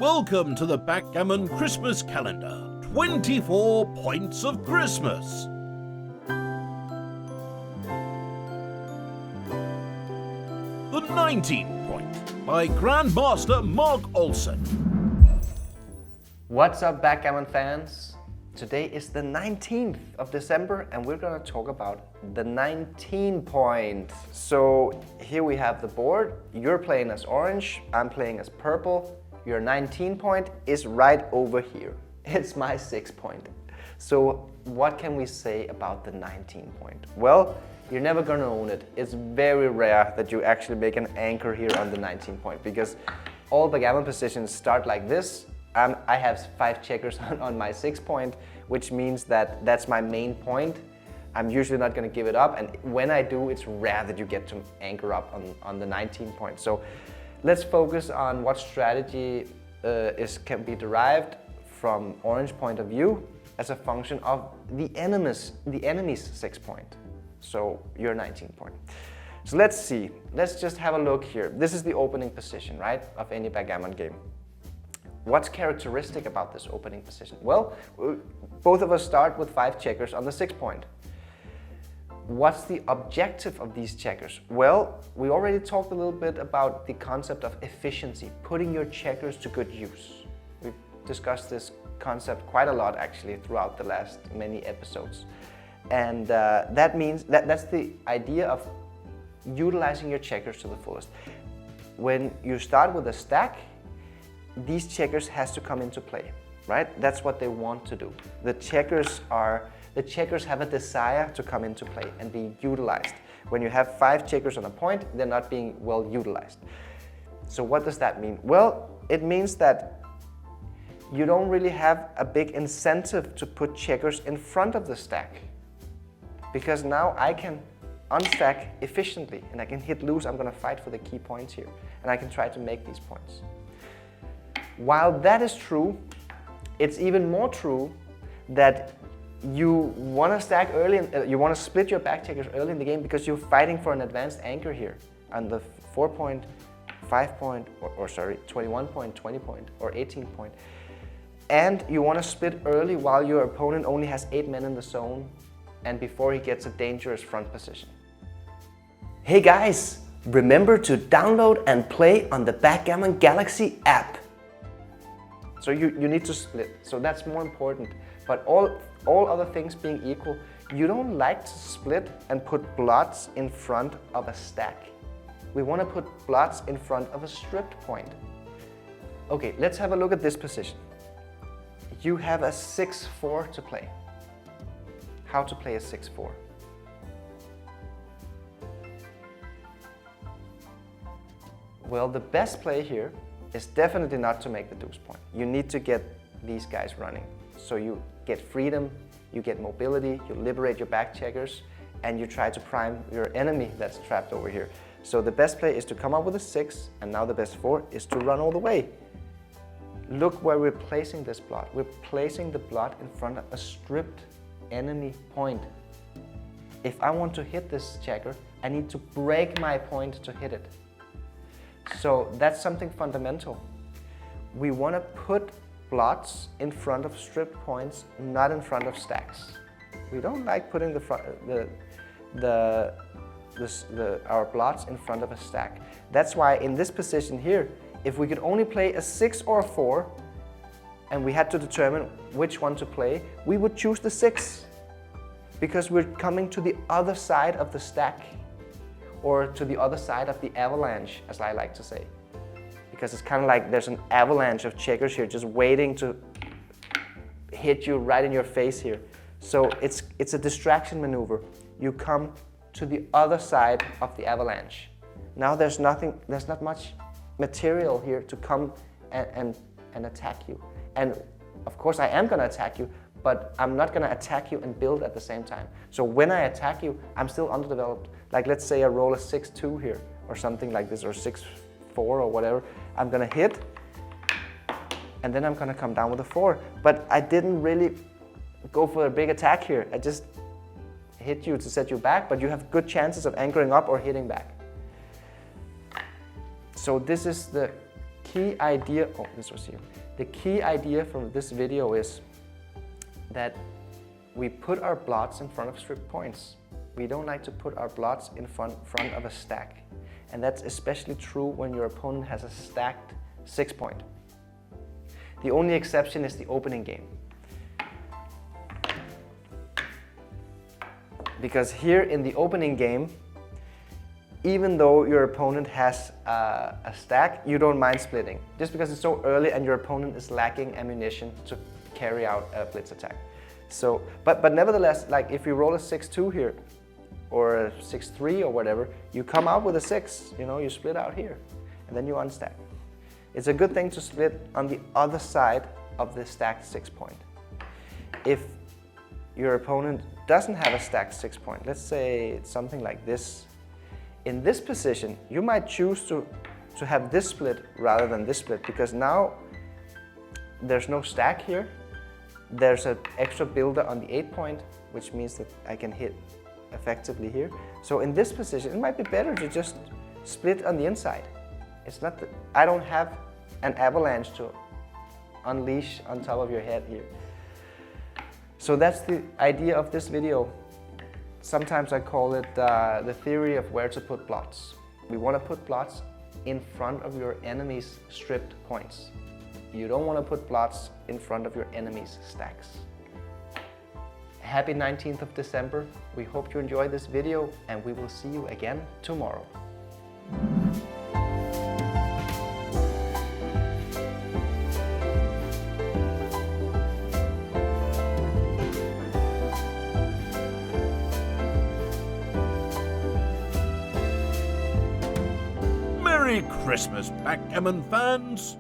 Welcome to the Backgammon Christmas calendar. 24 points of Christmas. The 19th point by Grandmaster Mark Olsen. What's up, Backgammon fans? Today is the 19th of December and we're gonna talk about the 19 point. So here we have the board. You're playing as orange, I'm playing as purple. Your 19 point is right over here. It's my 6 point. So what can we say about the 19 point? Well, you're never gonna own it. It's very rare that you actually make an anchor here on the 19 point because all backgammon positions start like this. I have 5 checkers on my 6 point, which means that that's my main point. I'm usually not going to give it up, and when I do, it's rare that you get to anchor up on the 19 point. So let's focus on what strategy can be derived from orange point of view as a function of the enemy's 6 point. So your 19 point. So let's see. Let's just have a look here. This is the opening position, right, of any backgammon game. What's characteristic about this opening position? Well, both of us start with 5 checkers on the 6 point. What's the objective of these checkers? Well, we already talked a little bit about the concept of efficiency, putting your checkers to good use. We've discussed this concept quite a lot actually throughout the last many episodes. And that means that's the idea of utilizing your checkers to the fullest. When you start with a stack, these checkers has to come into play, right? That's what they want to do. The checkers have a desire to come into play and be utilized. When you have 5 checkers on a point, they're not being well utilized. So what does that mean? Well, it means that you don't really have a big incentive to put checkers in front of the stack, because now I can unstack efficiently and I can hit loose. I'm going to fight for the key points here and I can try to make these points. While that is true, it's even more true that you want to stack early, you want to split your back checkers early in the game because you're fighting for an advanced anchor here on the 4 point, 5 point, or 21 point, 20 point, or 18 point. And you want to split early while your opponent only has 8 men in the zone and before he gets a dangerous front position. Hey guys, remember to download and play on the Backgammon Galaxy app. So you need to split, so that's more important. But all other things being equal, you don't like to split and put blots in front of a stack. We want to put blots in front of a stripped point. Okay, let's have a look at this position. You have a 6-4 to play. How to play a 6-4? Well, the best play here is definitely not to make the deuce point. You need to get these guys running. So you get freedom, you get mobility, you liberate your back checkers, and you try to prime your enemy that's trapped over here. So the best play is to come up with a 6, and now the best 4 is to run all the way. Look where we're placing this blot. We're placing the blot in front of a stripped enemy point. If I want to hit this checker, I need to break my point to hit it. So that's something fundamental. We want to put blots in front of stripped points, not in front of stacks. We don't like putting our blots in front of a stack. That's why in this position here, if we could only play a 6 or a 4, and we had to determine which one to play, we would choose the 6, because we're coming to the other side of the stack, or to the other side of the avalanche, as I like to say. Because it's kind of like there's an avalanche of checkers here just waiting to hit you right in your face here. So it's a distraction maneuver. You come to the other side of the avalanche. Now there's not much material here to come and attack you. And of course I am gonna attack you, but I'm not gonna attack you and build at the same time. So when I attack you, I'm still underdeveloped. Like let's say I roll a 6-2 here, or something like this, or 6-4 or whatever. I'm gonna hit, and then I'm gonna come down with a 4. But I didn't really go for a big attack here. I just hit you to set you back, but you have good chances of anchoring up or hitting back. So this is the key idea, oh, this was here. The key idea from this video is that we put our blots in front of stripped points. We don't like to put our blots in front of a stack. And that's especially true when your opponent has a stacked 6-point. The only exception is the opening game. Because here in the opening game, even though your opponent has a stack, you don't mind splitting. Just because it's so early and your opponent is lacking ammunition to carry out a blitz attack. So, but nevertheless, like if you roll a 6-2 here, or a 6-3 or whatever, you come out with a 6, you know, you split out here, and then you unstack. It's a good thing to split on the other side of the stacked 6-point. If your opponent doesn't have a stacked 6-point, let's say it's something like this, in this position, you might choose to have this split rather than this split, because now there's no stack here. There's an extra builder on the 8-point, which means that I can hit effectively here. So in this position, it might be better to just split on the inside. It's not that I don't have an avalanche to unleash on top of your head here. So that's the idea of this video. Sometimes I call it the theory of where to put blots. We want to put blots in front of your enemy's stripped points. You don't want to put blots in front of your enemy's stacks. Happy 19th of December. We hope you enjoyed this video, and we will see you again tomorrow. Merry Christmas, Backgammon fans!